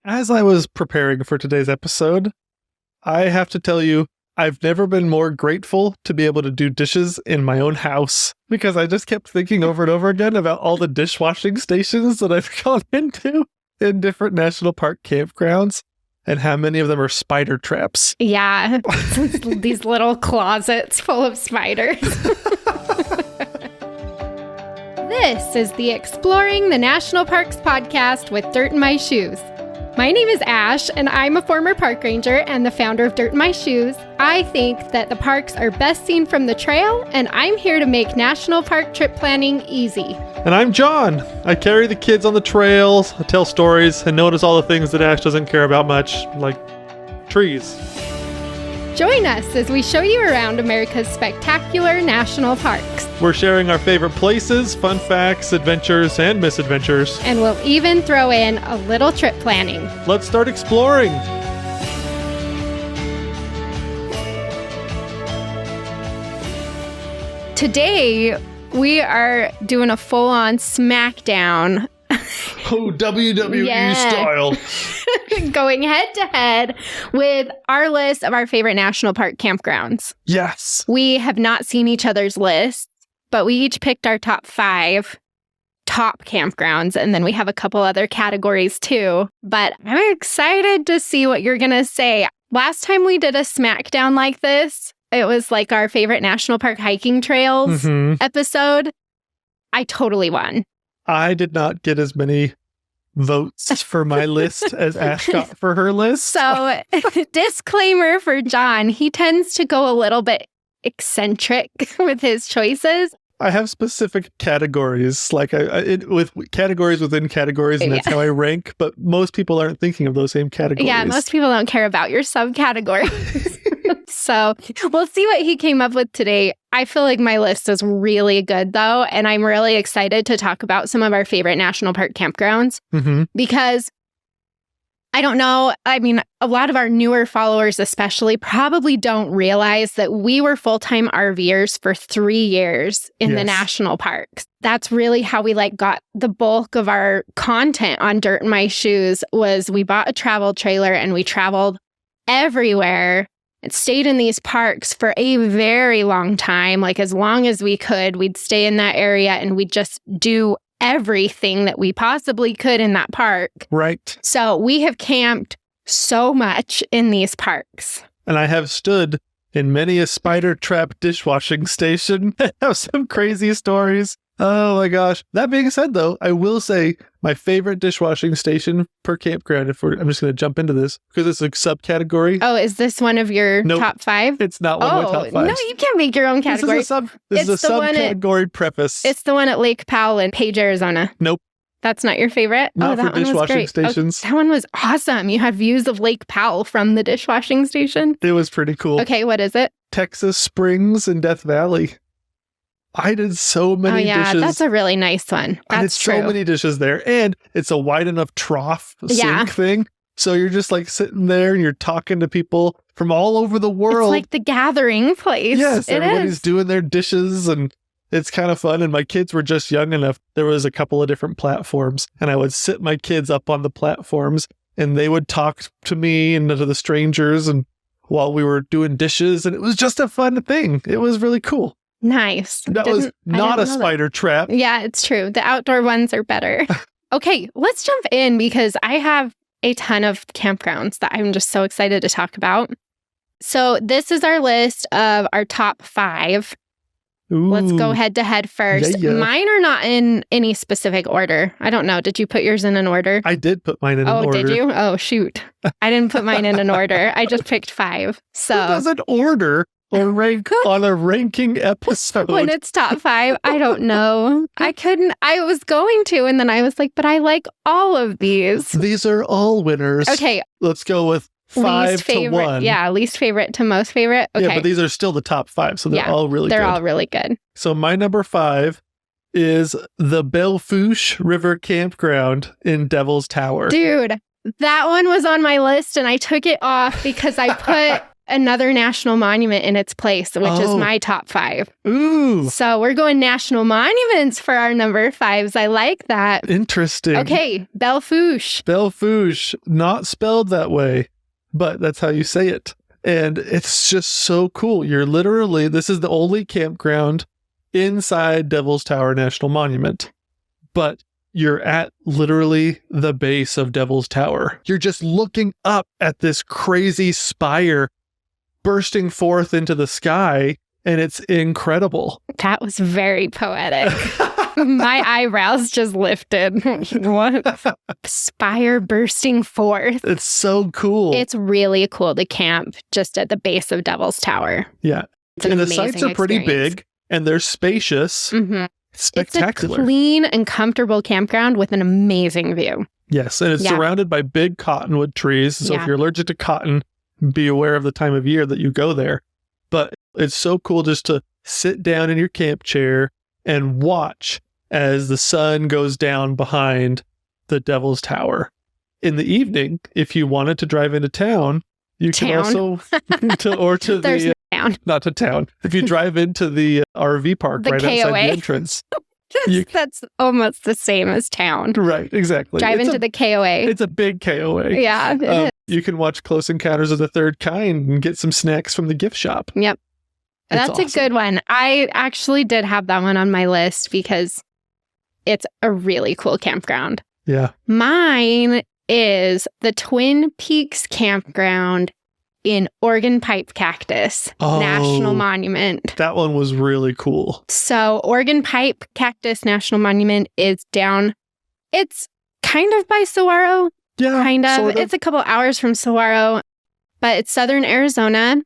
As I was preparing for today's episode, I have to tell you, I've never been more grateful to be able to do dishes in my own house because I just kept thinking over and over again about all the dishwashing stations that I've gone into in different national park campgrounds and how many of them are spider traps. Yeah, these little closets full of spiders. This is the Exploring the National Parks podcast with Dirt in My Shoes. My name is Ash, and I'm a former park ranger and the founder of Dirt in My Shoes. I think that the parks are best seen from the trail, and I'm here to make national park trip planning easy. And I'm John. I carry the kids on the trails, I tell stories, and notice all the things that Ash doesn't care about much, like trees. Join us as we show you around America's spectacular national parks. We're sharing our favorite places, fun facts, adventures, and misadventures. And we'll even throw in a little trip planning. Let's start exploring. Today, we are doing a full-on smackdown. Oh, WWE-style. Going head-to-head with our list of our favorite national park campgrounds. Yes. We have not seen each other's lists, but we each picked our top 5 top campgrounds, and then we have a couple other categories too. But I'm excited to see what you're going to say. Last time we did a smackdown like this, it was like our favorite national park hiking trails episode. I totally won. I did not get as many votes for my list as Ash got for her list. So, disclaimer for John, he tends to go a little bit eccentric with his choices. I have specific categories, like with categories within categories, and that's how I rank, but most people aren't thinking of those same categories. Yeah, most people don't care about your subcategories. So we'll see what he came up with today. I feel like my list is really good, though, and I'm really excited to talk about some of our favorite national park campgrounds because I don't know. I mean, a lot of our newer followers especially probably don't realize that we were full-time RVers for 3 years in the national parks. That's really how we got the bulk of our content on Dirt in My Shoes was we bought a travel trailer and we traveled everywhere and stayed in these parks for a very long time. Like as long as we could, we'd stay in that area and we'd just do everything that we possibly could in that park. Right. So we have camped so much in these parks. And I have stood in many a spider trap dishwashing station. I have some crazy stories. Oh my gosh. That being said, though, I will say my favorite dishwashing station per campground, I'm just going to jump into this because it's a subcategory. Oh, is this one of your top 5? It's not one of my top 5. No, you can't make your own category. This is a subcategory preface. It's the one at Lake Powell in Page, Arizona. Nope. That's not your favorite? Not for dishwashing stations. Oh, that one was awesome. You had views of Lake Powell from the dishwashing station. It was pretty cool. Okay, what is it? Texas Springs in Death Valley. I did so many dishes. That's a really nice one. I did so many dishes there. And it's a wide enough trough sink thing. So you're just sitting there and you're talking to people from all over the world. It's like the gathering place. Yes, everybody's doing their dishes and it's kind of fun. And my kids were just young enough. There was a couple of different platforms and I would sit my kids up on the platforms and they would talk to me and to the strangers and while we were doing dishes. And it was just a fun thing. It was really cool. Nice. That was not a spider trap. Yeah, it's true. The outdoor ones are better. Okay, let's jump in because I have a ton of campgrounds that I'm just so excited to talk about. So this is our list of our top 5. Ooh. Let's go head to head first. Yeah. Mine are not in any specific order. I don't know. Did you put yours in an order? I did put mine in an order. Oh, did you? Oh, shoot. I didn't put mine in an order. I just picked 5. So who doesn't order or rank on a ranking episode? When it's top 5, I don't know. I was going to, and then I was like, but I like all of these. These are all winners. Okay. Let's go with 5 to 1. Yeah, least favorite to most favorite. Okay. Yeah, but these are still the top 5, so they're all really good. They're all really good. So my number 5 is the Belle Fourche River Campground in Devil's Tower. Dude, that one was on my list, and I took it off because I put another national monument in its place, which is my top 5. Ooh. So we're going national monuments for our number 5s. I like that. Interesting. Okay, Belle Fourche. Belle Fourche, not spelled that way, but that's how you say it. And it's just so cool. This is the only campground inside Devil's Tower National Monument, but you're at literally the base of Devil's Tower. You're just looking up at this crazy spire bursting forth into the sky, and it's incredible. That was very poetic. My eyebrows just lifted. What? Spire bursting forth. It's so cool. It's really cool to camp just at the base of Devil's Tower. Yeah. And the sites are pretty big, and they're spacious. Mm-hmm. Spectacular. It's a clean and comfortable campground with an amazing view. Yes, and it's surrounded by big cottonwood trees. So if you're allergic to cotton, be aware of the time of year that you go there. But it's so cool just to sit down in your camp chair and watch as the sun goes down behind the Devil's Tower. In the evening, if you wanted to drive into town, you can also not to town. If you drive into the RV park right outside the entrance. That's almost the same as town. Right, exactly. Drive into the KOA. It's a big KOA. Yeah. You can watch Close Encounters of the Third Kind and get some snacks from the gift shop. Yep. That's awesome. A good one. I actually did have that one on my list because it's a really cool campground. Yeah. Mine is the Twin Peaks Campground in Oregon Pipe Cactus National Monument. That one was really cool. So Oregon Pipe Cactus National Monument is down. It's kind of by Saguaro. Yeah, kind of. Sort of. It's a couple hours from Saguaro, but it's southern Arizona.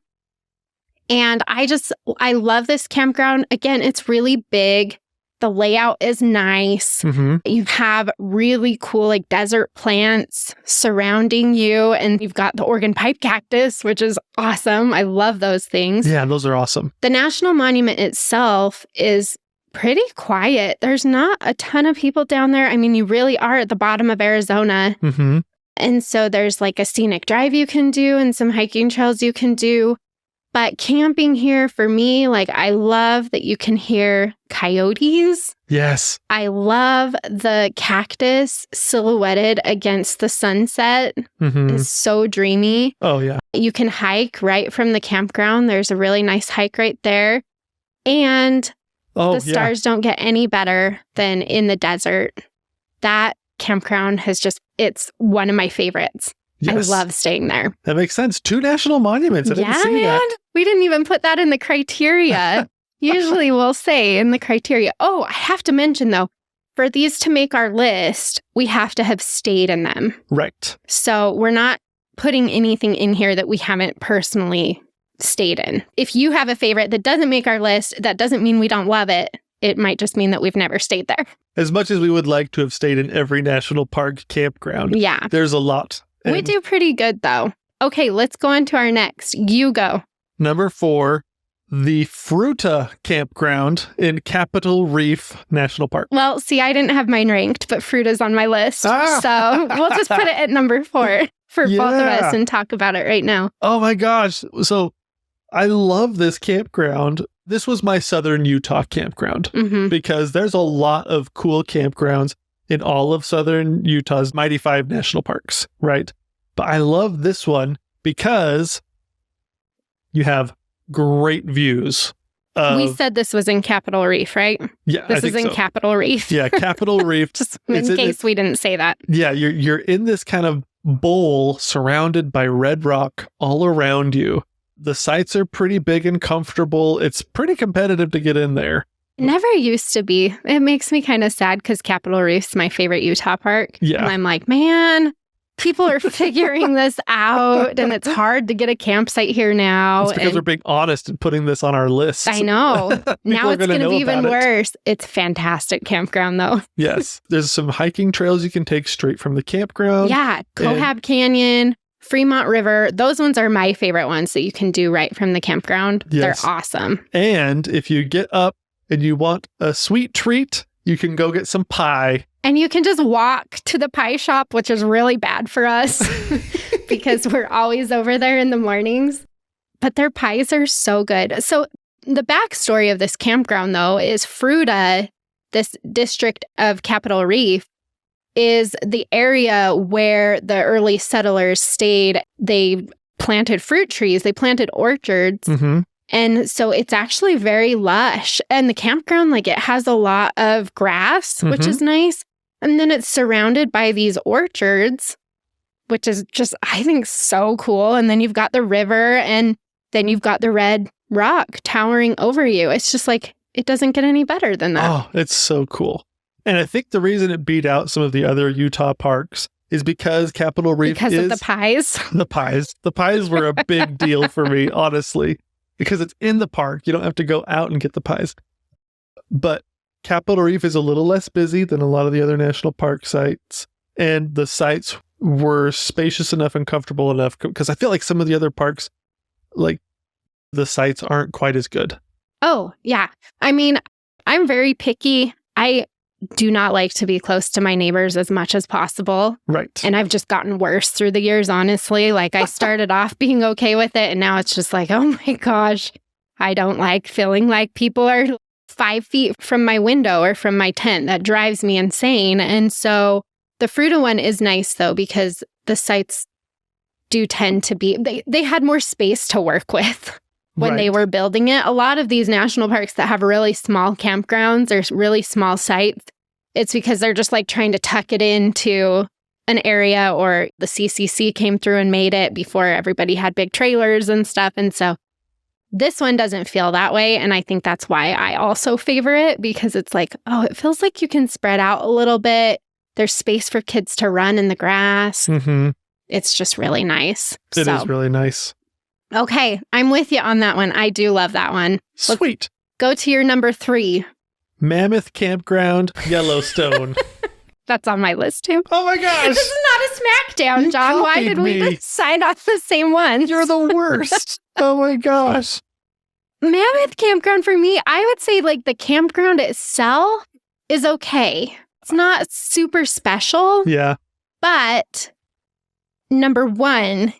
And I love this campground. Again, it's really big. The layout is nice. Mm-hmm. You have really cool like desert plants surrounding you. And you've got the Oregon pipe cactus, which is awesome. I love those things. Yeah, those are awesome. The National Monument itself is pretty quiet. There's not a ton of people down there. I mean, you really are at the bottom of Arizona. Mm-hmm. And so there's like a scenic drive you can do and some hiking trails you can do. But camping here for me, like I love that you can hear coyotes. Yes. I love the cactus silhouetted against the sunset. Mm-hmm. It's so dreamy. Oh, yeah. You can hike right from the campground. There's a really nice hike right there. And the stars don't get any better than in the desert. That campground it's one of my favorites. Yes. I love staying there. That makes sense. 2 national monuments. I didn't see that. We didn't even put that in the criteria. Usually we'll say in the criteria. Oh, I have to mention though, for these to make our list, we have to have stayed in them. Right. So we're not putting anything in here that we haven't personally stayed in. If you have a favorite that doesn't make our list, that doesn't mean we don't love it. It might just mean that we've never stayed there. As much as we would like to have stayed in every national park campground. Yeah. There's a lot. We do pretty good, though. Okay, let's go on to our next. You go. Number 4, the Fruta Campground in Capitol Reef National Park. Well, see, I didn't have mine ranked, but Fruta's on my list. So we'll just put it at number 4 for both of us and talk about it right now. Oh my gosh. So I love this campground. This was my Southern Utah campground because there's a lot of cool campgrounds in all of Southern Utah's Mighty 5 national parks, right? But I love this one because you have great views. We said this was in Capitol Reef, right? Yeah, this is in Capitol Reef. Yeah, Capitol Reef. Just in case we didn't say that. Yeah, you're in this kind of bowl surrounded by red rock all around you. The sites are pretty big and comfortable. It's pretty competitive to get in there. It never used to be. It makes me kind of sad because Capitol Reef's my favorite Utah park. Yeah. And I'm like, man, people are figuring this out and it's hard to get a campsite here now. It's because we're being honest and putting this on our list. I know. Now it's going to be even worse. It's fantastic campground though. Yes. There's some hiking trails you can take straight from the campground. Yeah. Cohab Canyon, Fremont River. Those ones are my favorite ones that you can do right from the campground. Yes. They're awesome. And if you get up and you want a sweet treat, you can go get some pie. And you can just walk to the pie shop, which is really bad for us because we're always over there in the mornings. but their pies are so good. So the backstory of this campground, though, is Fruita, this district of Capitol Reef, is the area where the early settlers stayed. They planted fruit trees, they planted orchards. Mm-hmm. And so it's actually very lush. And the campground, like, it has a lot of grass, which is nice. And then it's surrounded by these orchards, which is just, I think, so cool. And then you've got the river, and then you've got the red rock towering over you. It's just like, it doesn't get any better than that. Oh, it's so cool. And I think the reason it beat out some of the other Utah parks is because Capitol Reef because of the pies. The pies. The pies were a big deal for me, honestly, because it's in the park. You don't have to go out and get the pies. But Capitol Reef is a little less busy than a lot of the other national park sites. And the sites were spacious enough and comfortable enough, because I feel like some of the other parks, like, the sites aren't quite as good. Oh, yeah. I mean, I'm very picky. I do not like to be close to my neighbors as much as possible. Right. And I've just gotten worse through the years, honestly. Like, I started off being okay with it, and now it's just like, oh my gosh, I don't like feeling like people are 5 feet from my window or from my tent. That drives me insane. And so the Fruita one is nice, though, because the sites do tend to be, they had more space to work with when they were building it. A lot of these national parks that have really small campgrounds or really small sites, it's because they're just like trying to tuck it into an area, or the CCC came through and made it before everybody had big trailers and stuff. And so this one doesn't feel that way. And I think that's why I also favor it, because it's like, oh, it feels like you can spread out a little bit. There's space for kids to run in the grass. Mm-hmm. It's just really nice. It is really nice. Okay, I'm with you on that one. I do love that one. Sweet. Go to your number 3. Mammoth Campground, Yellowstone. That's on my list too. Oh my gosh. This is not a Smackdown, John. Why did we just sign off the same one? You're the worst. Oh my gosh. Mammoth Campground for me, I would say like the campground itself is okay. It's not super special. Yeah. But number 1,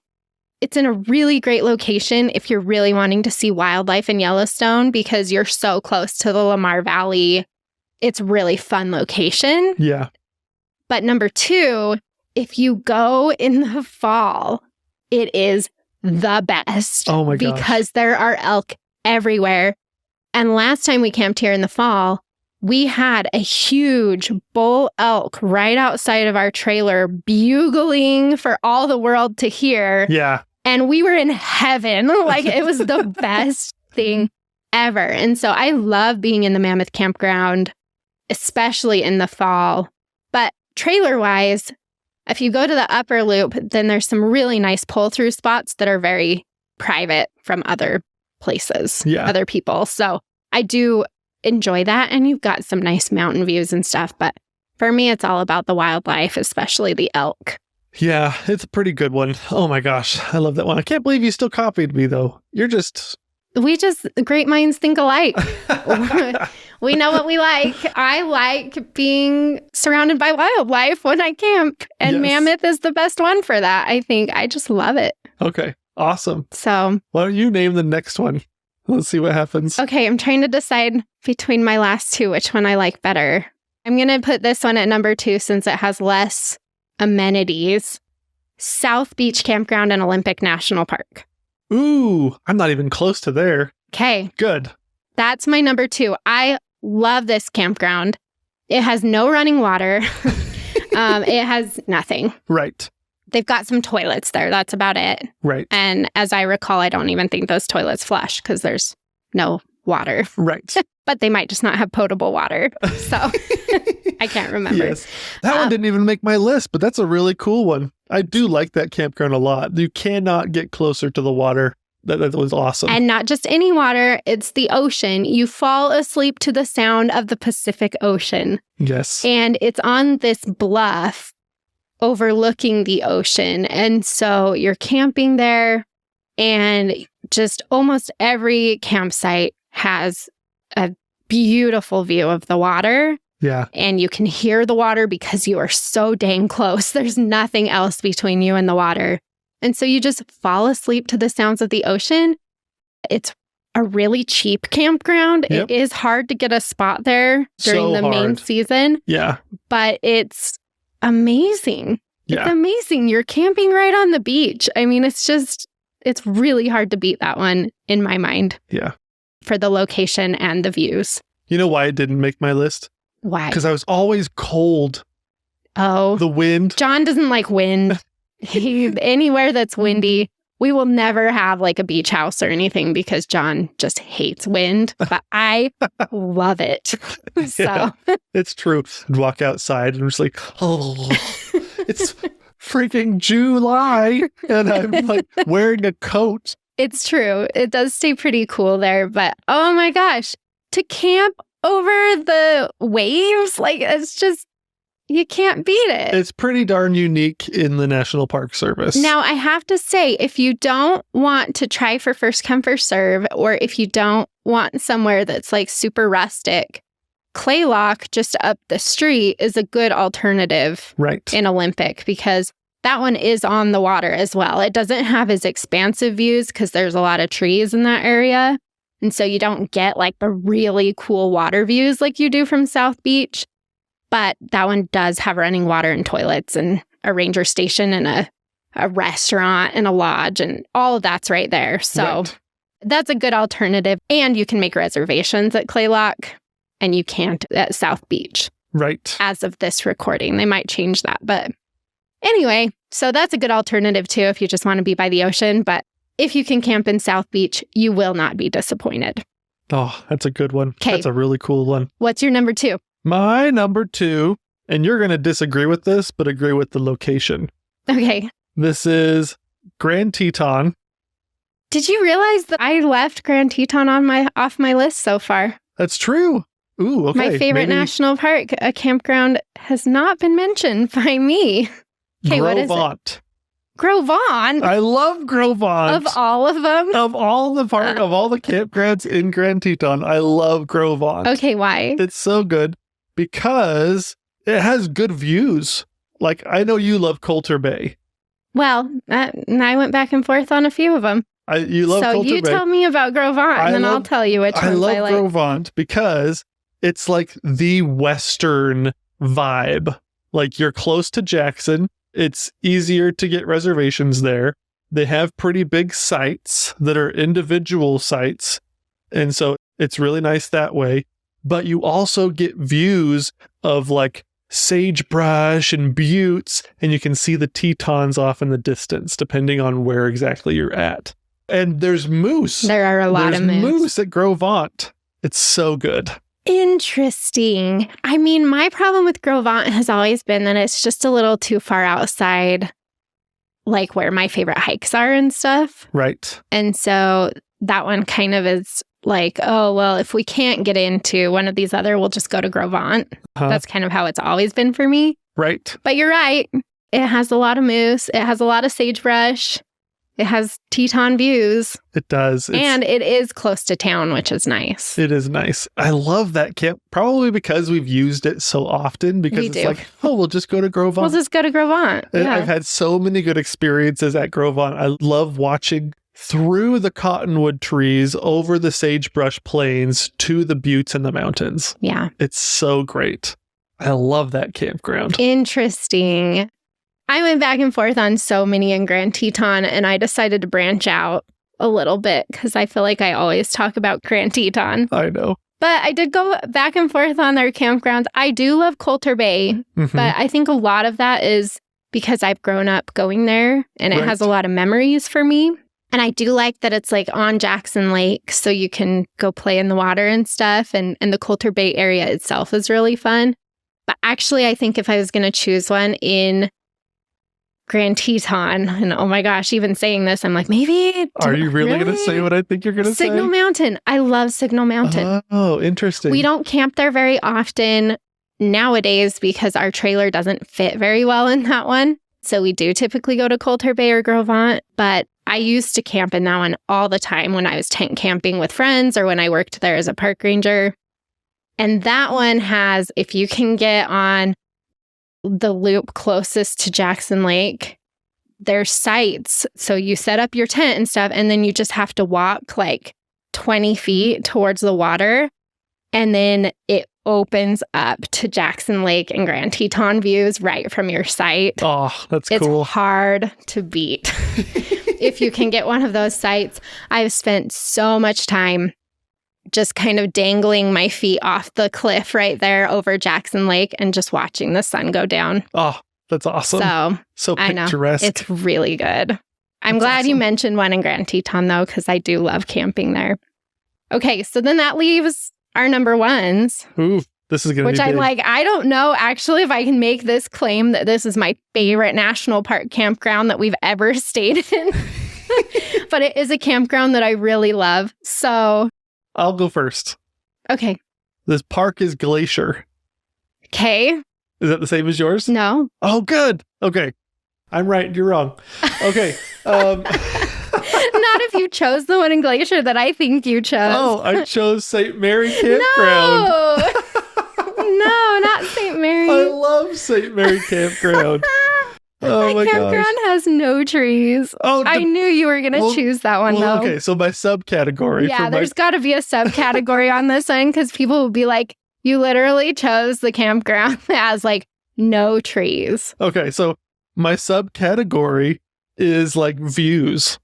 it's in a really great location if you're really wanting to see wildlife in Yellowstone, because you're so close to the Lamar Valley. It's a really fun location. Yeah. But number 2, if you go in the fall, it is the best. Oh my gosh. Because there are elk everywhere. And last time we camped here in the fall, we had a huge bull elk right outside of our trailer bugling for all the world to hear. Yeah. And we were in heaven. Like, it was the best thing ever. And so I love being in the Mammoth Campground, especially in the fall. But trailer-wise, if you go to the upper loop, then there's some really nice pull-through spots that are very private from other places, other people. So I do enjoy that. And you've got some nice mountain views and stuff. But for me, it's all about the wildlife, especially the elk. Yeah, it's a pretty good one. Oh my gosh, I love that one. I can't believe you still copied me, though. We just great minds think alike. We know what we like. I like being surrounded by wildlife when I camp, and Mammoth is the best one for that, I think. I just love it. Okay, awesome. So why don't you name the next one? Let's see what happens. Okay, I'm trying to decide between my last 2, which one I like better. I'm going to put this one at number 2 since it has less amenities. South Beach Campground and Olympic National Park. Ooh, I'm not even close to there. Okay. Good. That's my number 2. I love this campground. It has no running water. It has nothing. Right. They've got some toilets there. That's about it. Right. And as I recall, I don't even think those toilets flush because there's no water. Right. But they might just not have potable water. So I can't remember. Yes. That one didn't even make my list, but that's a really cool one. I do like that campground a lot. You cannot get closer to the water. That was awesome. And not just any water, it's the ocean. You fall asleep to the sound of the Pacific Ocean. Yes. And it's on this bluff overlooking the ocean. And so you're camping there, and just almost every campsite has a beautiful view of the water. Yeah. And you can hear the water because you are so dang close. There's nothing else between you and the water. And so you just fall asleep to the sounds of the ocean, It's a really cheap campground. Yep. It is hard to get a spot there during So the main hard. season, Yeah. but it's amazing. Yeah. It's amazing. You're camping right on the beach. I mean, it's really hard to beat that one in my mind. Yeah. For the location and the views. You know why it didn't make my list? Why? Because I was always cold. Oh. The wind. John doesn't like wind. Anywhere that's windy, we will never have like a beach house or anything because John just hates wind. But I love it. So Yeah, it's true. I'd walk outside and I'm just like, oh, it's freaking July. And I'm like wearing a coat. it's true. It does stay pretty cool there. But oh my gosh, to camp over the waves, like it's just, you can't beat it. It's pretty darn unique in the National Park Service. Now, I have to say, if you don't want to try for first come, first serve, or if you don't want somewhere that's like super rustic, Clay Lock just up the street is a good alternative Right. in Olympic because that one is on the water as well. It doesn't have as expansive views because there's a lot of trees in that area. And so you don't get like the really cool water views like you do from South Beach. But that one does have running water and toilets and a ranger station and a restaurant and a lodge and all of that's right there. So Right. that's a good alternative. And you can make reservations at Clay Lock and you can't at South Beach Right. as of this recording. They might change that. But anyway, so that's a good alternative too if you just want to be by the ocean. But if you can camp in South Beach, you will not be disappointed. Oh, that's a good one. 'Kay. That's a really cool one. What's your number 2? My number 2, and you're going to disagree with this, but agree with the location. Okay. This is Grand Teton. Did you realize that I left Grand Teton off my list so far? That's true. Ooh, okay. My favorite Maybe national park, a campground, has not been mentioned by me. Okay, what is it? Grovant. Grovant? I love Grovant. Of all of them? Of all the campgrounds in Grand Teton, I love Grovant. Okay, why? It's so good because it has good views. Like, I know you love Coulter Bay. Well, I went back and forth on a few of them. You love so Coulter you Bay. tell me about Grovant, and then I'll tell you which I ones love I like. Grovant because it's like the Western vibe. Like, you're close to Jackson. It's easier to get reservations there. They have pretty big sites that are individual sites. And so it's really nice that way. But you also get views of like sagebrush and buttes, and you can see the Tetons off in the distance, depending on where exactly you're at. And there's moose. There are a lot of moose at Grovant. It's so good. Interesting. I mean, my problem with Grovant has always been that it's just a little too far outside, like where my favorite hikes are and stuff. Right. And so that one kind of is like, oh, well, if we can't get into one of these other, we'll just go to Grovant. That's kind of how it's always been for me. Right. But you're right. It has a lot of moose. It has a lot of sagebrush. It has Teton views. It does. And it is close to town, which is nice. It is nice. I love that camp, probably because we've used it so often, because it's like, oh, we'll just go to Grovant. We'll just go to Grovant. Yeah. I've had so many good experiences at Grovant. I love watching through the cottonwood trees, over the sagebrush plains to the buttes and the mountains. Yeah. It's so great. I love that campground. Interesting. I went back and forth on so many in Grand Teton, and I decided to branch out a little bit because I feel like I always talk about Grand Teton. I know. But I did go back and forth on their campgrounds. I do love Coulter Bay, but I think a lot of that is because I've grown up going there, and it has a lot of memories for me. And I do like that it's like on Jackson Lake, so you can go play in the water and stuff. And the Coulter Bay area itself is really fun. But actually, I think if I was going to choose one in Grand Teton, and oh my gosh, even saying this, I'm like, maybe. Are you really going to say what I think you're going to say? Signal Mountain. I love Signal Mountain. Oh, interesting. We don't camp there very often nowadays because our trailer doesn't fit very well in that one. So we do typically go to Coulter Bay or Grovant, but I used to camp in that one all the time when I was tent camping with friends or when I worked there as a park ranger. And that one has, if you can get on the loop closest to Jackson Lake, there's sites. So you set up your tent and stuff, and then you just have to walk like 20 feet towards the water. And then it opens up to Jackson Lake and Grand Teton views right from your site. Oh, that's it's cool. It's hard to beat. If you can get one of those sites. I've spent so much time just kind of dangling my feet off the cliff right there over Jackson Lake and just watching the sun go down. Oh, that's awesome. So picturesque. I know. It's really good. I'm glad you mentioned one in Grand Teton, though, because I do love camping there. Okay, so then that leaves our number ones. Ooh, this is going to be which I'm big. like, I don't know actually if I can make this claim that this is my favorite national park campground that we've ever stayed in. But it is a campground that I really love. So I'll go first. Okay. This park is Glacier. Okay. Is that the same as yours? No. Oh, good. Okay. I'm right. You're wrong. Okay. Not if you chose the one in Glacier that I think you chose. Oh, I chose St. Mary Campground. No, not St. Mary. I love St. Mary Campground. Oh my campground has no trees. Oh, I knew you were going to choose that one, though. Okay, so my subcategory. Yeah, there's got to be a subcategory on this one because people will be like, you literally chose the campground that has like no trees. Okay, so my subcategory is like views.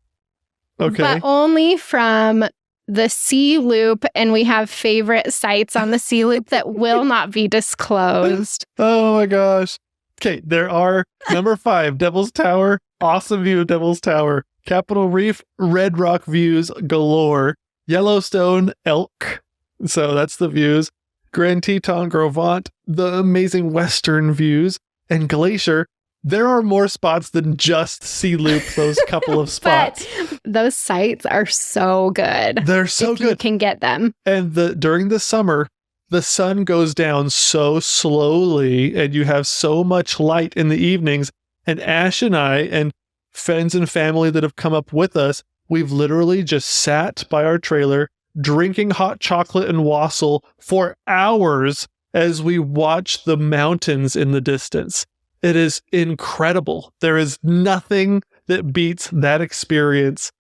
Okay. But only from the sea loop, and we have favorite sites on the sea loop that will not be disclosed. Oh my gosh. Okay, there are number 5, Devil's Tower, awesome view of Devil's Tower. Capitol Reef, Red Rock views galore. Yellowstone, elk. So that's the views. Grand Teton, Grovant, the amazing western views. And Glacier, there are more spots than just sea loop, those couple of spots. But those sites are so good. They're so if good. You can get them. And during the summer, the sun goes down so slowly and you have so much light in the evenings. And Ash and I and friends and family that have come up with us, we've literally just sat by our trailer drinking hot chocolate and wassail for hours as we watch the mountains in the distance. It is incredible. There is nothing that beats that experience.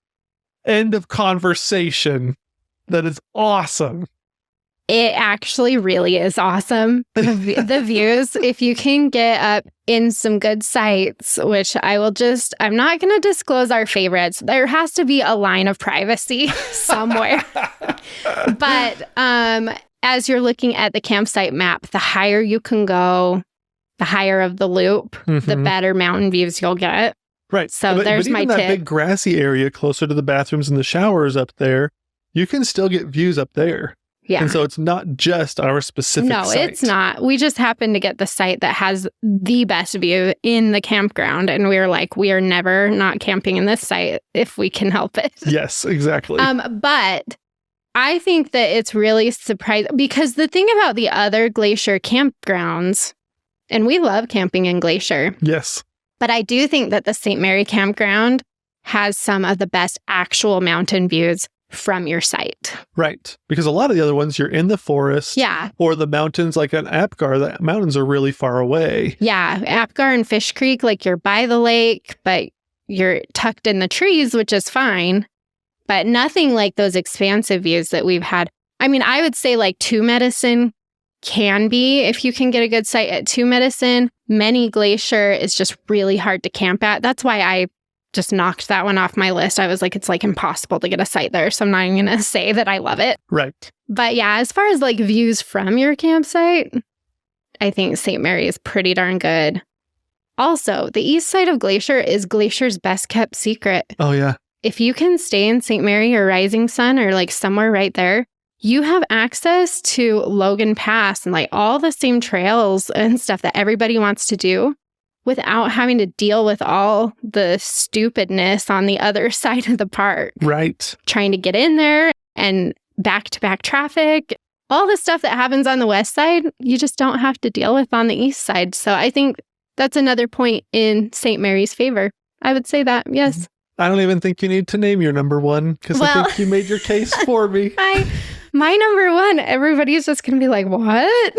End of conversation. That is awesome. It actually really is awesome. The views, if you can get up in some good sites, which I'm not going to disclose our favorites. There has to be a line of privacy somewhere. But as you're looking at the campsite map, the higher you can go, the higher of the loop, the better mountain views you'll get. Right. So there's my tip. That big grassy area closer to the bathrooms and the showers up there, you can still get views up there. Yeah. And so it's not just our specific site. No, it's not. We just happen to get the site that has the best view in the campground. And we were like, we are never not camping in this site if we can help it. Yes, exactly. But I think that it's really surprising because the thing about the other Glacier campgrounds, and we love camping in Glacier. Yes. But I do think that the St. Mary campground has some of the best actual mountain views from your site. Right. Because a lot of the other ones, you're in the forest. Yeah. Or the mountains, like an Apgar, the mountains are really far away. Yeah. Apgar and Fish Creek, like you're by the lake, but you're tucked in the trees, which is fine. But nothing like those expansive views that we've had. I mean, I would say like Two Medicine can be, if you can get a good site at Two Medicine. Many Glacier is just really hard to camp at. That's why I just knocked that one off my list. I was like, it's like impossible to get a site there. So I'm not even going to say that I love it. Right. But yeah, as far as like views from your campsite, I think St. Mary is pretty darn good. Also, the east side of Glacier is Glacier's best kept secret. Oh, yeah. If you can stay in St. Mary or Rising Sun or like somewhere right there, you have access to Logan Pass and like all the same trails and stuff that everybody wants to do without having to deal with all the stupidness on the other side of the park. Right. Trying to get in there and back-to-back traffic. All the stuff that happens on the west side, you just don't have to deal with on the east side. So I think that's another point in St. Mary's favor. I would say that, yes. I don't even think you need to name your number one because I think you made your case for me. My number one, everybody's just going to be like, what?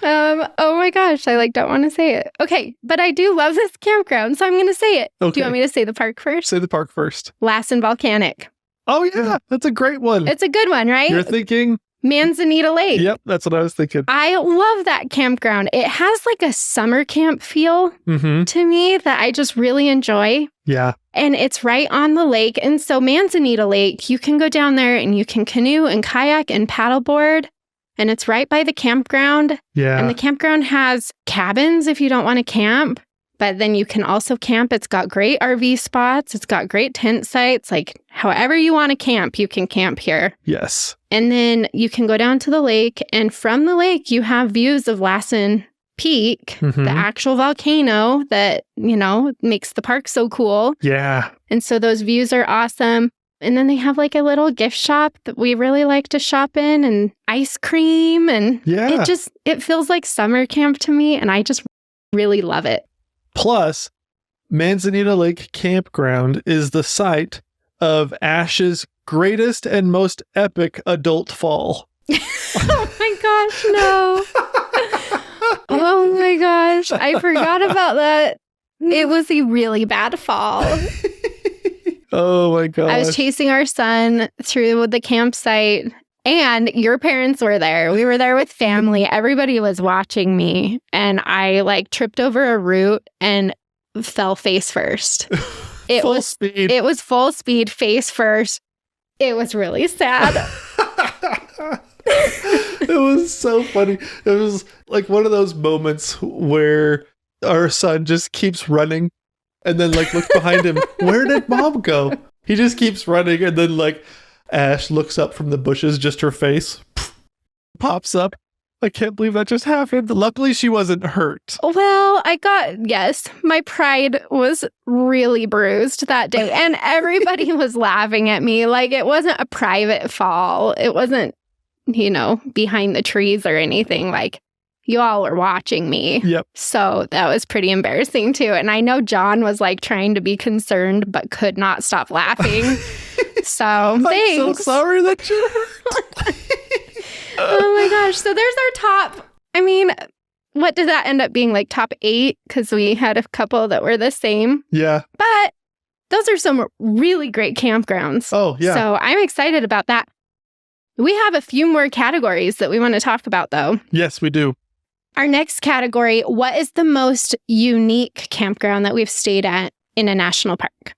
Oh my gosh, I don't want to say it. Okay, but I do love this campground, so I'm going to say it. Okay. Do you want me to say the park first? Say the park first. Lassen Volcanic. Oh, yeah. That's a great one. It's a good one, right? You're thinking? Manzanita Lake. Yep, that's what I was thinking. I love that campground. It has a summer camp feel to me that I just really enjoy. Yeah. And it's right on the lake. And so Manzanita Lake, you can go down there and you can canoe and kayak and paddleboard. And it's right by the campground. Yeah. And the campground has cabins if you don't want to camp. But then you can also camp. It's got great RV spots. It's got great tent sites. However you want to camp, you can camp here. Yes. And then you can go down to the lake. And from the lake, you have views of Lassen Peak, the actual volcano that, makes the park so cool. Yeah. And so those views are awesome. And then they have a little gift shop that we really like to shop in, and ice cream. And it feels like summer camp to me. And I just really love it. Plus, Manzanita Lake Campground is the site of Ash's greatest and most epic adult fall. Oh my gosh, no. Oh my gosh, I forgot about that. It was a really bad fall. Oh my gosh. I was chasing our son through the campsite, and your parents were there. We were there with family. Everybody was watching me, and I tripped over a root and fell face first. It full speed. It was full speed, face first. It was really sad. It was so funny. It was one of those moments where our son just keeps running and then looks behind him. Where did mom go? He just keeps running, and then Ash looks up from the bushes, just her face pops up. I can't believe that just happened. Luckily, she wasn't hurt. Well, my pride was really bruised that day, and everybody was laughing at me. It wasn't a private fall. It wasn't, behind the trees or anything. You all were watching me. Yep. So that was pretty embarrassing too. And I know John was trying to be concerned, but could not stop laughing. So thanks. I'm so sorry that you're hurt. Oh my gosh. So there's our top. What did that end up being? Top 8? Because we had a couple that were the same. Yeah. But those are some really great campgrounds. Oh, yeah. So I'm excited about that. We have a few more categories that we want to talk about, though. Yes, we do. Our next category, what is the most unique campground that we've stayed at in a national park?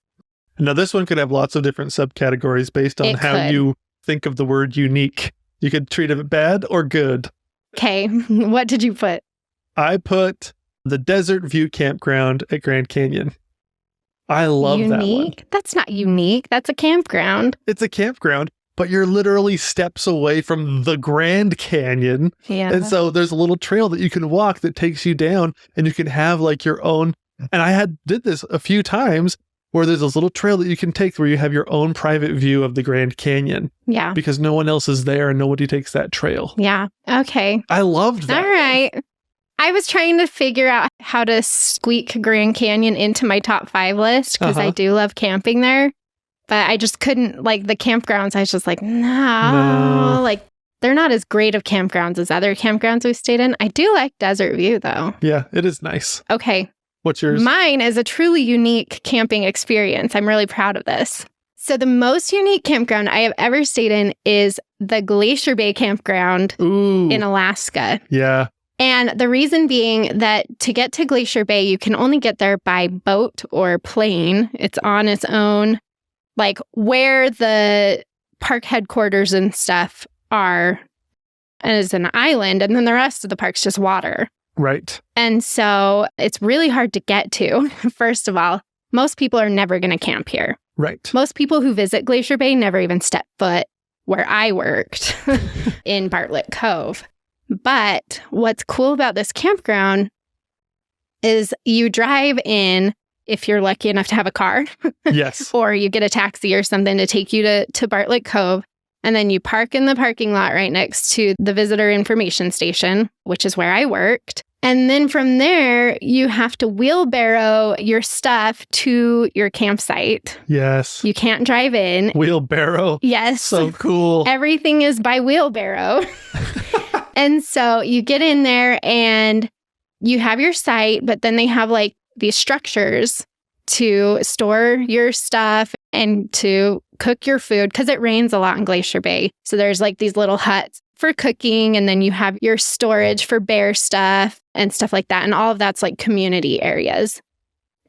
Now, this one could have lots of different subcategories based on how you think of the word unique. You could treat it bad or good. Okay, what did you put? I put the Desert View Campground at Grand Canyon. I love that one. That's not unique. That's a campground. It's a campground, but you're literally steps away from the Grand Canyon. Yeah. And so there's a little trail that you can walk that takes you down, and you can have your own. And I did this a few times where there's this little trail that you can take where you have your own private view of the Grand Canyon. Yeah. Because no one else is there and nobody takes that trail. Yeah. Okay. I loved that. All right. I was trying to figure out how to squeak Grand Canyon into my top 5 list because I do love camping there. But I just couldn't, the campgrounds, I was just no. They're not as great of campgrounds as other campgrounds we've stayed in. I do like Desert View, though. Yeah, it is nice. Okay. What's yours? Mine is a truly unique camping experience. I'm really proud of this. So the most unique campground I have ever stayed in is the Glacier Bay Campground in Alaska. Yeah. And the reason being that to get to Glacier Bay, you can only get there by boat or plane. It's on its own. Where the park headquarters and stuff are as an island, and then the rest of the park's just water. Right. And so it's really hard to get to. First of all, most people are never going to camp here. Right. Most people who visit Glacier Bay never even step foot where I worked in Bartlett Cove. But what's cool about this campground is you drive in, if you're lucky enough to have a car. Yes. Or you get a taxi or something to take you to Bartlett Cove. And then you park in the parking lot right next to the visitor information station, which is where I worked. And then from there, you have to wheelbarrow your stuff to your campsite. Yes. You can't drive in. Wheelbarrow. Yes. So cool. Everything is by wheelbarrow. And so you get in there and you have your site, but then they have like these structures to store your stuff and to cook your food because it rains a lot in Glacier Bay. So there's like these little huts for cooking, and then you have your storage for bear stuff and stuff like that. And all of that's like community areas.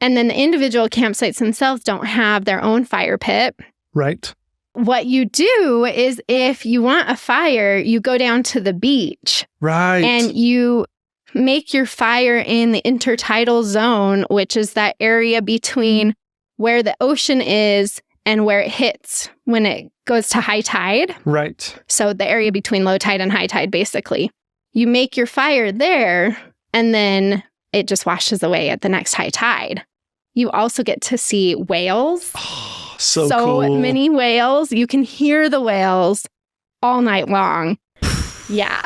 And then the individual campsites themselves don't have their own fire pit. Right. What you do is if you want a fire, you go down to the beach. Right. And you make your fire in the intertidal zone, which is that area between where the ocean is and where it hits when it goes to high tide. Right. So the area between low tide and high tide, basically. You make your fire there, and then it just washes away at the next high tide. You also get to see whales. Oh, so cool. Many whales. You can hear the whales all night long. Yeah.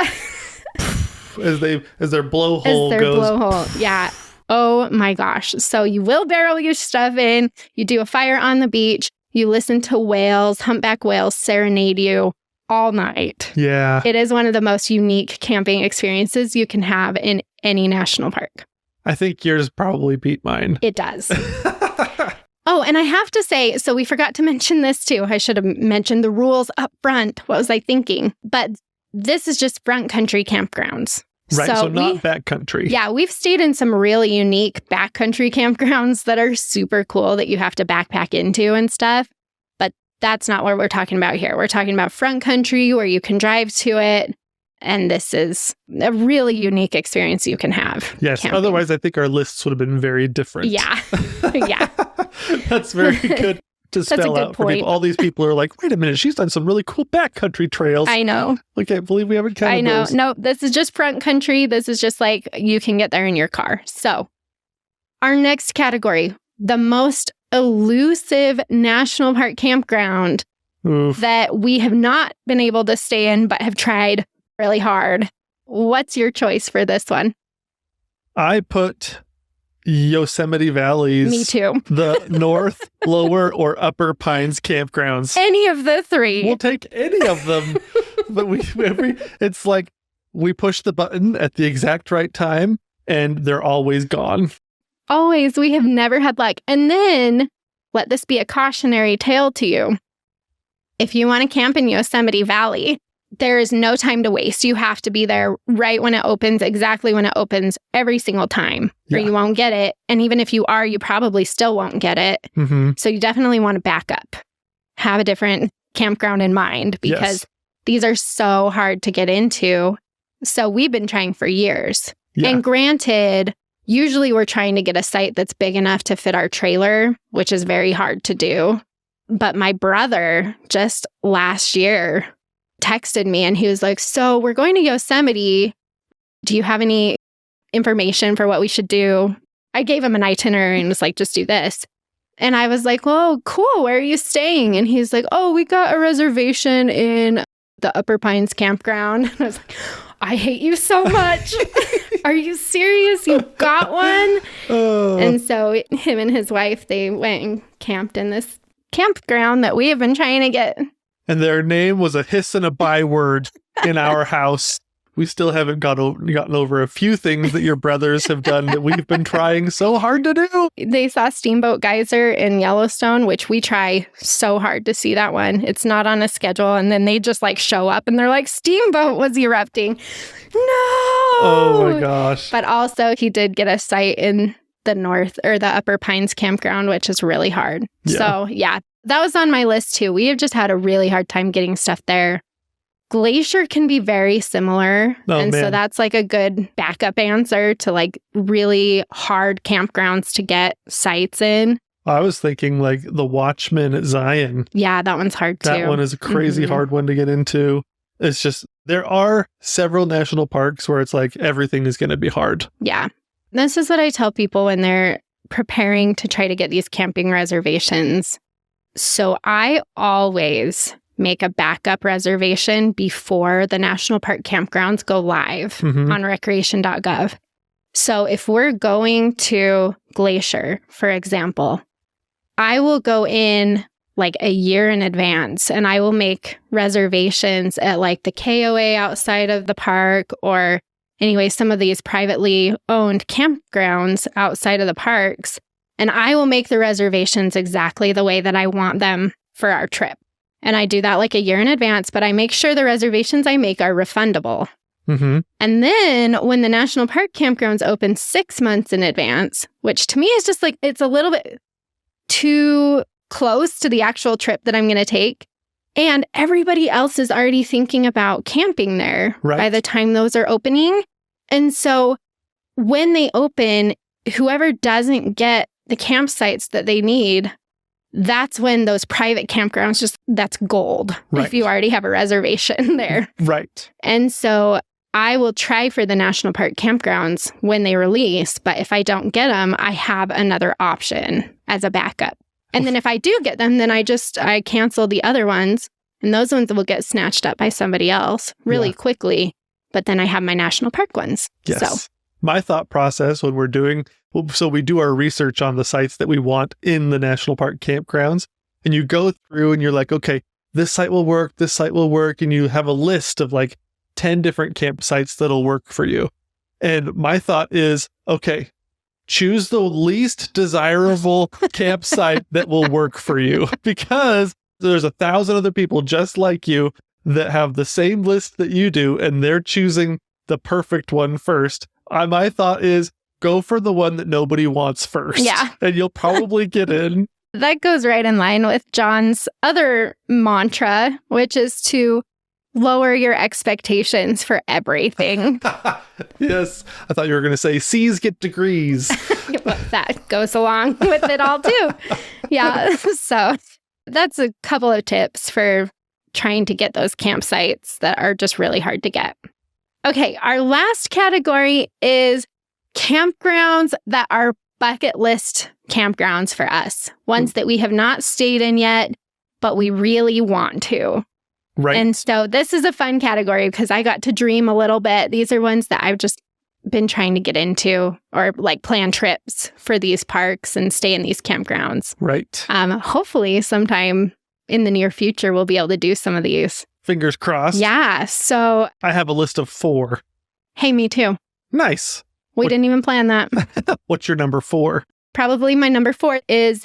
As their blowhole goes. Blowhole. Yeah. Oh my gosh. So you wheelbarrow your stuff in. You do a fire on the beach. You listen to whales, humpback whales serenade you all night. Yeah. It is one of the most unique camping experiences you can have in any national park. I think yours probably beat mine. It does. Oh, and I have to say, so we forgot to mention this too. I should have mentioned the rules up front. What was I thinking? But this is just front country campgrounds. Right, so not backcountry. Yeah, we've stayed in some really unique backcountry campgrounds that are super cool that you have to backpack into and stuff. But that's not what we're talking about here. We're talking about front country where you can drive to it. And this is a really unique experience you can have. Yes, camping. Otherwise I think our lists would have been very different. Yeah, yeah. That's very good to spell out for people. All these people are like, wait a minute, she's done some really cool backcountry trails. I know. I can't believe we haven't counted I know. those. No, this is just front country. This is just like you can get there in your car. So our next category, the most elusive national park campground that we have not been able to stay in but have tried really hard. What's your choice for this one? I put Yosemite Valley's. Me too. The North, Lower, or Upper Pines campgrounds. Any of the three. We'll take any of them. But it's like we push the button at the exact right time and they're always gone. Always. We have never had luck. And then let this be a cautionary tale to you. If you want to camp in Yosemite Valley, there is no time to waste. You have to be there right when it opens, exactly when it opens, every single time, or you won't get it. And even if you are, you probably still won't get it. Mm-hmm. So you definitely want to back up. Have a different campground in mind because these are so hard to get into. So we've been trying for years. Yeah. And granted, usually we're trying to get a site that's big enough to fit our trailer, which is very hard to do. But my brother just last year texted me and he was like, so we're going to Yosemite. Do you have any information for what we should do? I gave him an itinerary and was like, just do this. And I was like, well, cool. Where are you staying? And he's like, oh, we got a reservation in the Upper Pines campground. And I was like, I hate you so much. Are you serious? You got one? And so him and his wife, they went and camped in this campground that we have been trying to get. And their name was a hiss and a byword in our house. We still haven't gotten over a few things that your brothers have done that we've been trying so hard to do. They saw Steamboat Geyser in Yellowstone, which we try so hard to see that one. It's not on a schedule. And then they just like show up and they're like, Steamboat was erupting. No! Oh my gosh. But also he did get a site in the North or the Upper Pines campground, which is really hard. Yeah. So yeah, that was on my list too. We have just had a really hard time getting stuff there. Glacier can be very similar. So that's like a good backup answer to like really hard campgrounds to get sites in. I was thinking like the Watchman at Zion. Yeah, that one's hard too. That one is a crazy hard one to get into. It's just, there are several national parks where it's like everything is going to be hard. Yeah. This is what I tell people when they're preparing to try to get these camping reservations. So I always make a backup reservation before the National Park Campgrounds go live on recreation.gov. So if we're going to Glacier, for example, I will go in like a year in advance, and I will make reservations at like the KOA outside of the park, or anyway, some of these privately owned campgrounds outside of the parks. And I will make the reservations exactly the way that I want them for our trip. And I do that like a year in advance, but I make sure the reservations I make are refundable. Mm-hmm. And then when the National Park Campgrounds open 6 months in advance, which to me is just like, it's a little bit too close to the actual trip that I'm going to take. And everybody else is already thinking about camping there by the time those are opening. And so when they open, whoever doesn't get the campsites that they need, that's when those private campgrounds that's gold if you already have a reservation there. Right. And so I will try for the National Park Campgrounds when they release, but if I don't get them, I have another option as a backup. And then if I do get them, then I cancel the other ones, and those ones will get snatched up by somebody else really quickly. But then I have my national park ones. Yes. So my thought process when we're doing, so we do our research on the sites that we want in the National Park Campgrounds, and you go through and you're like, okay, this site will work, and you have a list of like 10 different campsites that'll work for you. And my thought is, okay, choose the least desirable campsite that will work for you, because there's 1,000 other people just like you that have the same list that you do, and they're choosing the perfect one first. My thought is go for the one that nobody wants first. Yeah. And you'll probably get in. That goes right in line with John's other mantra, which is to lower your expectations for everything. Yes. I thought you were going to say C's get degrees. That goes along with it all too. Yeah. So that's a couple of tips for trying to get those campsites that are just really hard to get. Okay, our last category is campgrounds that are bucket list campgrounds for us. Ones that we have not stayed in yet, but we really want to. Right. And so this is a fun category because I got to dream a little bit. These are ones that I've just been trying to get into, or like plan trips for these parks and stay in these campgrounds. Right. Hopefully sometime in the near future, we'll be able to do some of these. Fingers crossed. Yeah. So I have a list of 4. Hey, me too. Nice. We didn't even plan that. What's your number 4? Probably my number 4 is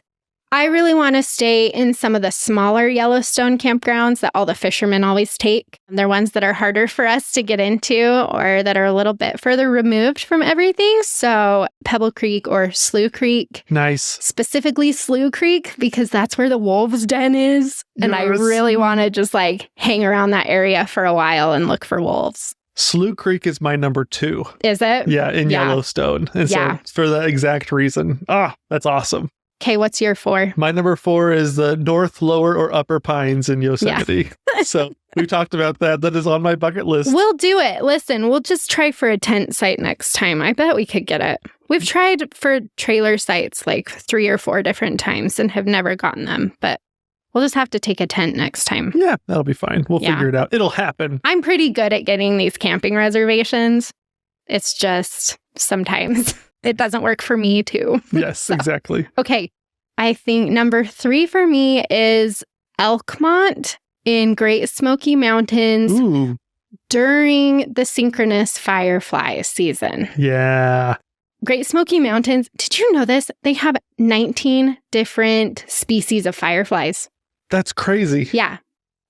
I really want to stay in some of the smaller Yellowstone campgrounds that all the fishermen always take. They're ones that are harder for us to get into or that are a little bit further removed from everything. So Pebble Creek or Slough Creek. Nice. Specifically Slough Creek, because that's where the wolves' den is. And I really want to just like hang around that area for a while and look for wolves. Slough Creek is my number 2. Is it? Yeah, in Yellowstone. And so for that exact reason. That's awesome. Okay, what's your 4? My number 4 is the North, Lower, or Upper Pines in Yosemite. Yeah. So we talked about that. That is on my bucket list. We'll do it. Listen, we'll just try for a tent site next time. I bet we could get it. We've tried for trailer sites like 3 or 4 different times and have never gotten them, but we'll just have to take a tent next time. Yeah, that'll be fine. We'll figure it out. It'll happen. I'm pretty good at getting these camping reservations. It's just sometimes it doesn't work for me too. Yes, exactly. Okay. I think number 3 for me is Elkmont in Great Smoky Mountains during the synchronous firefly season. Yeah. Great Smoky Mountains. Did you know this? They have 19 different species of fireflies. That's crazy. Yeah.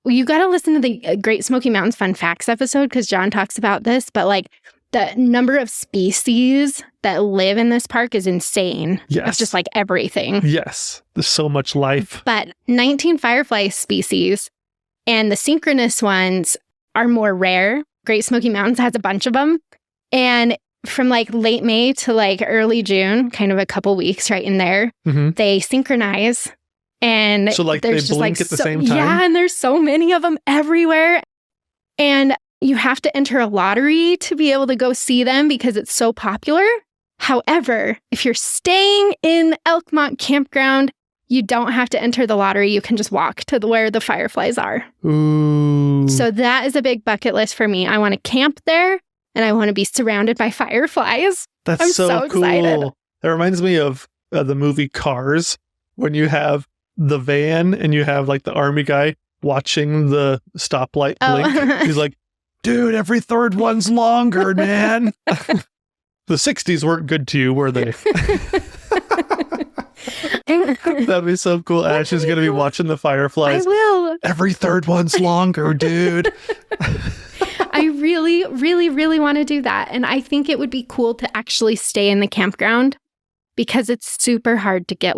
Well, you got to listen to the Great Smoky Mountains Fun Facts episode because John talks about this, but like the number of species that live in this park is insane. Yes. It's just like everything. Yes. There's so much life. But 19 firefly species, and the synchronous ones are more rare. Great Smoky Mountains has a bunch of them. And from like late May to like early June, kind of a couple weeks right in there, they synchronize. And so like they blink at the same time? Yeah, and there's so many of them everywhere. And you have to enter a lottery to be able to go see them because it's so popular. However, if you're staying in Elkmont Campground, you don't have to enter the lottery. You can just walk to where the fireflies are. Ooh. So that is a big bucket list for me. I want to camp there and I want to be surrounded by fireflies. That's I'm so excited. Cool. That reminds me of the movie Cars, when you have the van and you have like the army guy watching the stoplight blink. He's like, dude, every third one's longer, man. The 60s weren't good to you, were they? That'd be so cool. Ash is going to be watching the fireflies. I will. Every third one's longer, dude. I really, really, really want to do that. And I think it would be cool to actually stay in the campground because it's super hard to get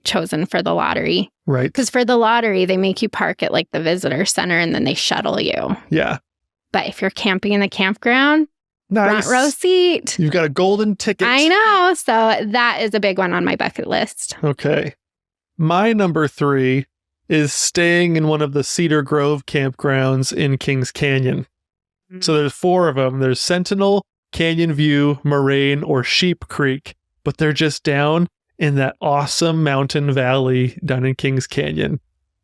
chosen for the lottery. Right. Because for the lottery, they make you park at like the visitor center and then they shuttle you. Yeah. But if you're camping in the campground, nice. front row seat. You've got a golden ticket. I know. So that is a big one on my bucket list. Okay. My number 3 is staying in one of the Cedar Grove campgrounds in Kings Canyon. So there's 4 of them. There's Sentinel, Canyon View, Moraine, or Sheep Creek. But they're just down in that awesome mountain valley down in Kings Canyon.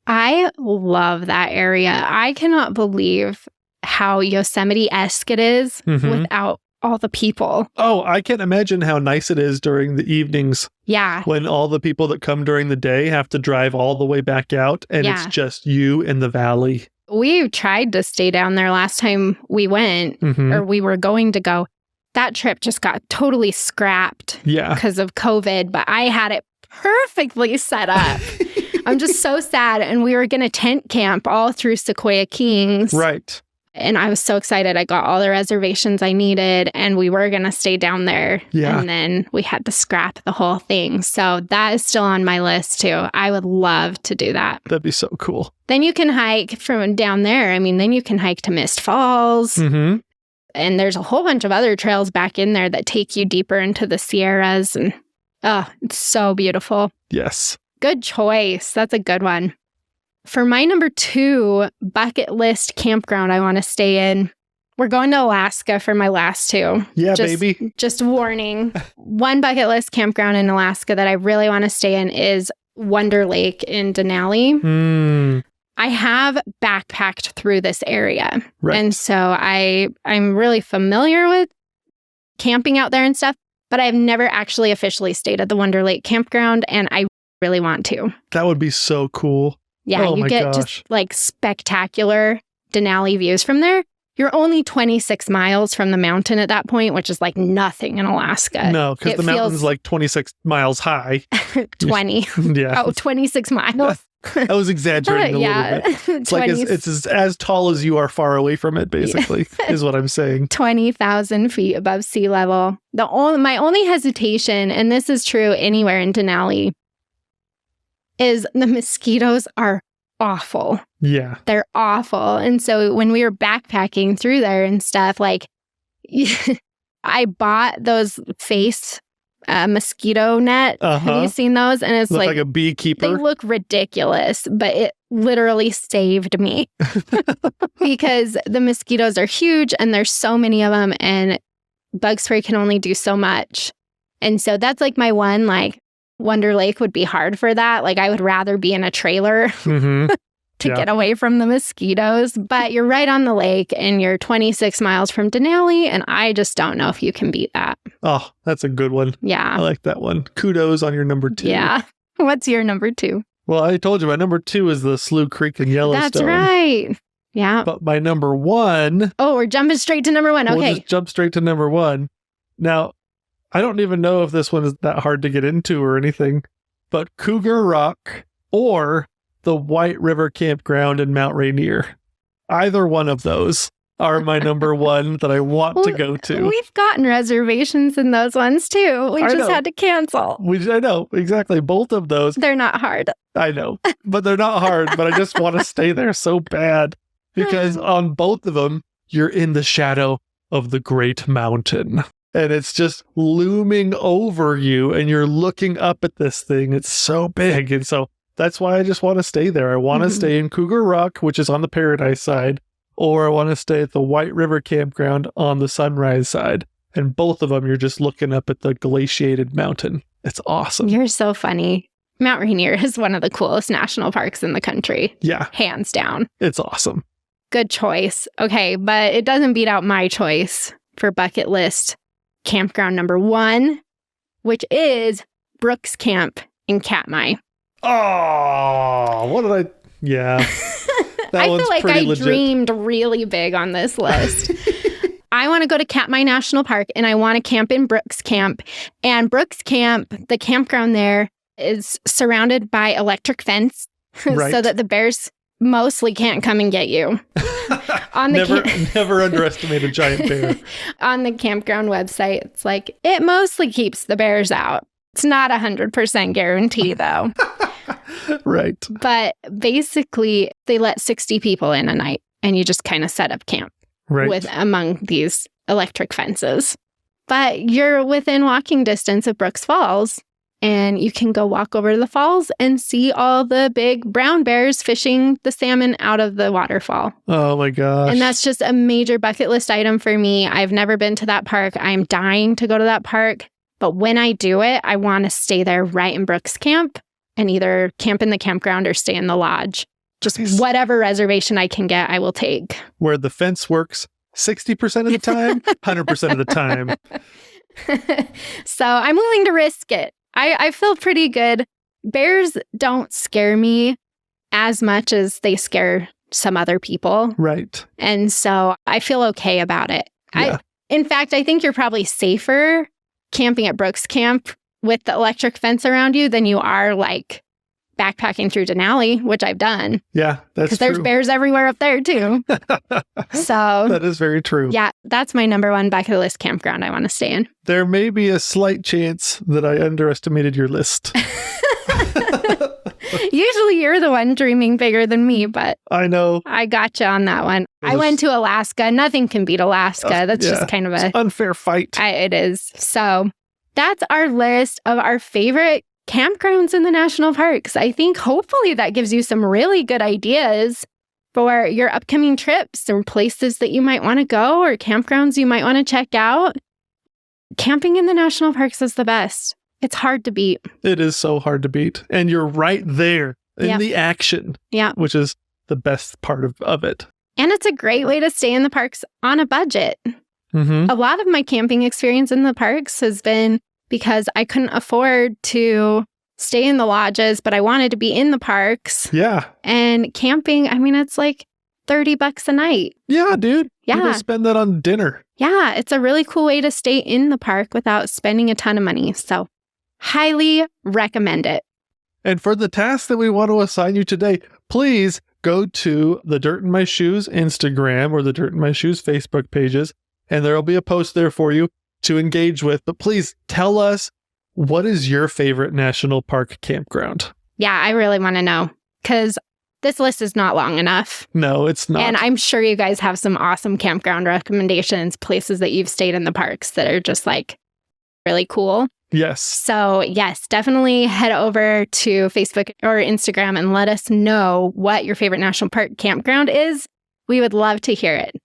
I love that area. I cannot believe how Yosemite-esque it is without all the people. Oh, I can't imagine how nice it is during the evenings. Yeah. When all the people that come during the day have to drive all the way back out and it's just you in the valley. We tried to stay down there last time we went or we were going to go. That trip just got totally scrapped because of COVID, but I had it perfectly set up. I'm just so sad. And we were going to tent camp all through Sequoia Kings. Right. And I was so excited. I got all the reservations I needed and we were going to stay down there. Yeah. And then we had to scrap the whole thing. So that is still on my list too. I would love to do that. That'd be so cool. Then you can hike from down there. I mean, then you can hike to Mist Falls. And there's a whole bunch of other trails back in there that take you deeper into the Sierras. And it's so beautiful. Yes. Good choice. That's a good one. For my number 2 bucket list campground I want to stay in, we're going to Alaska for my last 2. Yeah, baby. Just warning. One bucket list campground in Alaska that I really want to stay in is Wonder Lake in Denali. I have backpacked through this area. Right. And so I'm really familiar with camping out there and stuff, but I've never actually officially stayed at the Wonder Lake campground, and I really want to. That would be so cool. Yeah, you get just like spectacular Denali views from there. You're only 26 miles from the mountain at that point, which is like nothing in Alaska. No, because the mountain's like 26 miles high. 20. Yeah. Oh, 26 miles. I was exaggerating a little bit. It's like it's as tall as you are far away from it, basically, is what I'm saying. 20,000 feet above sea level. My only hesitation, and this is true anywhere in Denali, is the mosquitoes are awful. Yeah. They're awful. And so when we were backpacking through there and stuff, like I bought those face mosquito net. Have you seen those? And it's like a beekeeper. They look ridiculous, but it literally saved me because the mosquitoes are huge and there's so many of them and bug spray can only do so much. And so that's like my one, like Wonder Lake would be hard for that. Like I would rather be in a trailer to get away from the mosquitoes. But you're right on the lake and you're 26 miles from Denali. And I just don't know if you can beat that. Oh, that's a good one. Yeah. I like that one. Kudos on your number 2. Yeah. What's your number 2? Well, I told you my number 2 is the Slough Creek in Yellowstone. That's right. Yeah. But my number 1... Oh, we're jumping straight to number 1. Okay. We'll just jump straight to number 1. Now, I don't even know if this one is that hard to get into or anything, but Cougar Rock or the White River Campground in Mount Rainier. Either one of those are my number 1 that I want to go to. We've gotten reservations in those ones too. We just had to cancel. I know, exactly. Both of those. They're not hard. I know, but they're not hard, but I just want to stay there so bad because on both of them, you're in the shadow of the Great Mountain. And it's just looming over you and you're looking up at this thing. It's so big. And so that's why I just want to stay there. I want to stay in Cougar Rock, which is on the Paradise side, or I want to stay at the White River Campground on the Sunrise side. And both of them, you're just looking up at the glaciated mountain. It's awesome. You're so funny. Mount Rainier is one of the coolest national parks in the country. Yeah. Hands down. It's awesome. Good choice. Okay, but it doesn't beat out my choice for bucket list campground number 1, which is Brooks Camp in Katmai. Oh, what did I? Yeah. That I one's feel like pretty I legit. dreamed really big on this list. I want to go to Katmai National Park and I want to camp in Brooks Camp. And Brooks Camp, the campground there, is surrounded by electric fence Right. so that the bears mostly can't come and get you. Never underestimate a giant bear. On the campground website, it's like, it mostly keeps the bears out. It's not 100% guarantee, though. Right. But basically, they let 60 people in a night, and you just kind of set up camp Right. among these electric fences. But you're within walking distance of Brooks Falls, and you can go walk over to the falls and see all the big brown bears fishing the salmon out of the waterfall. Oh my gosh. And that's just a major bucket list item for me. I've never been to that park. I'm dying to go to that park. But when I do it, I want to stay there right in Brooks Camp and either camp in the campground or stay in the lodge. Just Nice. whatever reservation I can get, I will take. Where the fence works 60% of the time, 100% of the time. So I'm willing to risk it. I feel pretty good. Bears don't scare me as much as they scare some other people. Right. And so I feel okay about it. Yeah. In fact, I think you're probably safer camping at Brooks Camp with the electric fence around you than you are like backpacking through Denali, which I've done. Yeah, that's Because true. there's bears everywhere up there too. So That is very true. yeah, that's my number one bucket list campground I want to stay in. There may be a slight chance that I underestimated your list. Usually you're the one dreaming bigger than me, but I know. I got you on that one. It I was- went to Alaska. Nothing can beat Alaska. That's yeah. just kind of a Unfair fight. it is. So that's our list of our favorite campgrounds in the national parks. I think hopefully that gives you some really good ideas for your upcoming trips or places that you might want to go or campgrounds you might want to check out. Camping in the national parks is the best. It's hard to beat. It is so hard to beat. And you're right there in Yep. the action. Yeah. Which is the best part of it. And it's a great way to stay in the parks on a budget. Mm-hmm. A lot of my camping experience in the parks has been because I couldn't afford to stay in the lodges, but I wanted to be in the parks. Yeah. And camping, I mean, it's like $30 a night. Yeah, dude. Yeah. People spend that on dinner. Yeah, it's a really cool way to stay in the park without spending a ton of money. So highly recommend it. And for the task that we want to assign you today, please go to the Dirt in My Shoes Instagram or the Dirt in My Shoes Facebook pages, and there will be a post there for you to engage with. But please tell us, what is your favorite national park campground? Yeah, I really want to know because this list is not long enough. No, it's not. And I'm sure you guys have some awesome campground recommendations, places that you've stayed in the parks that are just like really cool. Yes. So yes, definitely head over to Facebook or Instagram and let us know what your favorite national park campground is. We would love to hear it.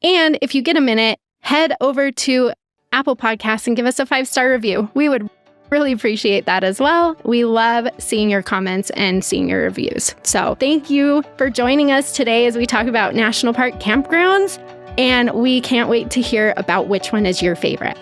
And if you get a minute, head over to Apple Podcasts and give us a 5-star review. We would really appreciate that as well. We love seeing your comments and seeing your reviews. So thank you for joining us today as we talk about national park campgrounds. And we can't wait to hear about which one is your favorite.